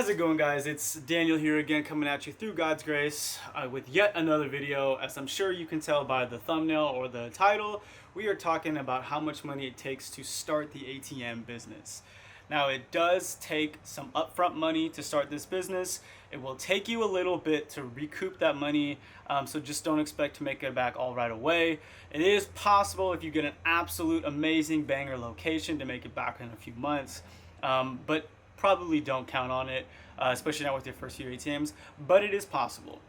How's it going, guys? It's Daniel here again, coming at you through God's grace with yet another video. As I'm sure you can tell by the thumbnail or the title, we are talking about how much money it takes to start the ATM business. Now, it does take some upfront money to start this business. It will take you a little bit to recoup that money, so just don't expect to make it back all right away. It is possible if you get an absolute amazing banger location to make it back in a few months, but probably don't count on it, especially not with your first few ATMs, but it is possible.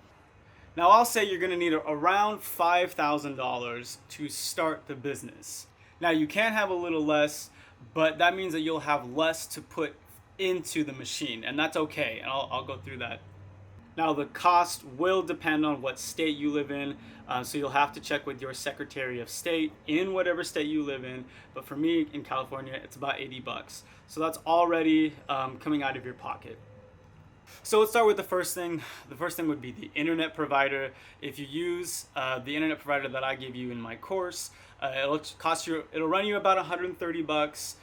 Now, I'll say you're gonna need around $5,000 to start the business. Now, you can have a little less, but that means that you'll have less to put into the machine, and that's okay, and I'll go through that. Now, the cost will depend on what state you live in, so you'll have to check with your Secretary of State in whatever state you live in. But for me in California, it's about 80 bucks. So that's already coming out of your pocket. So let's start with the first thing. The first thing would be the internet provider. If you use the internet provider that I give you in my course, it'll run you about 130 bucks,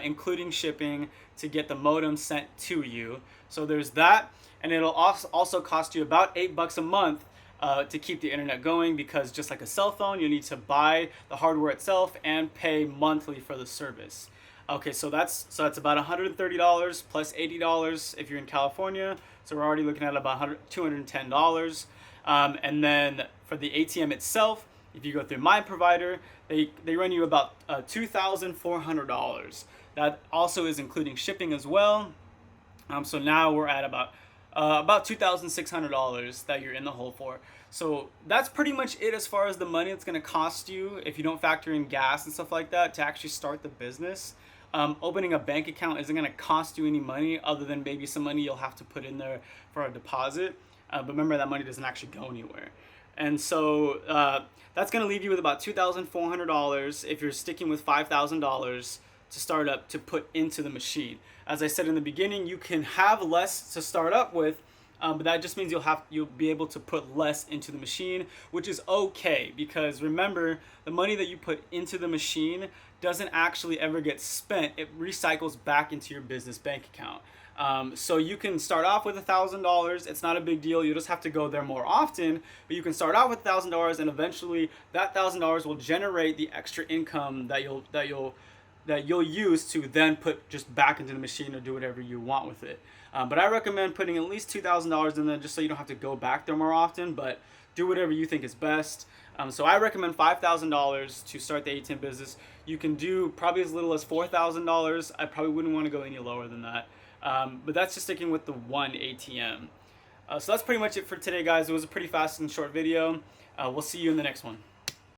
including shipping, to get the modem sent to you. So there's that. And it'll also cost you about $8 a month to keep the internet going, because just like a cell phone, you need to buy the hardware itself and pay monthly for the service. Okay, so that's about $130 plus $80 if you're in California. So we're already looking at about $210. And then for the ATM itself, if you go through my provider, they run you about $2,400. That also is including shipping as well. So now we're at about $2,600 that you're in the hole for. So that's pretty much it as far as the money it's going to cost you if you don't factor in gas and stuff like that to actually start the business. Opening a bank account isn't going to cost you any money other than maybe some money you'll have to put in there for a deposit. But remember, that money doesn't actually go anywhere. And so that's going to leave you with about $2,400 if you're sticking with $5,000 to start up to put into the machine. As I said in the beginning, you can have less to start up with, but that just means you'll be able to put less into the machine, which is okay, because remember, the money that you put into the machine doesn't actually ever get spent. It recycles back into your business bank account. So you can start off with $1,000. It's not a big deal. You just have to go there more often, but you can start out with $1,000, and eventually that $1,000 will generate the extra income that you'll use to then put just back into the machine or do whatever you want with it. But I recommend putting at least $2,000 in there just so you don't have to go back there more often, but do whatever you think is best. So I recommend $5,000 to start the ATM business. You can do probably as little as $4,000. I probably wouldn't want to go any lower than that. But that's just sticking with the one ATM. So that's pretty much it for today, guys. It was a pretty fast and short video. We'll see you in the next one.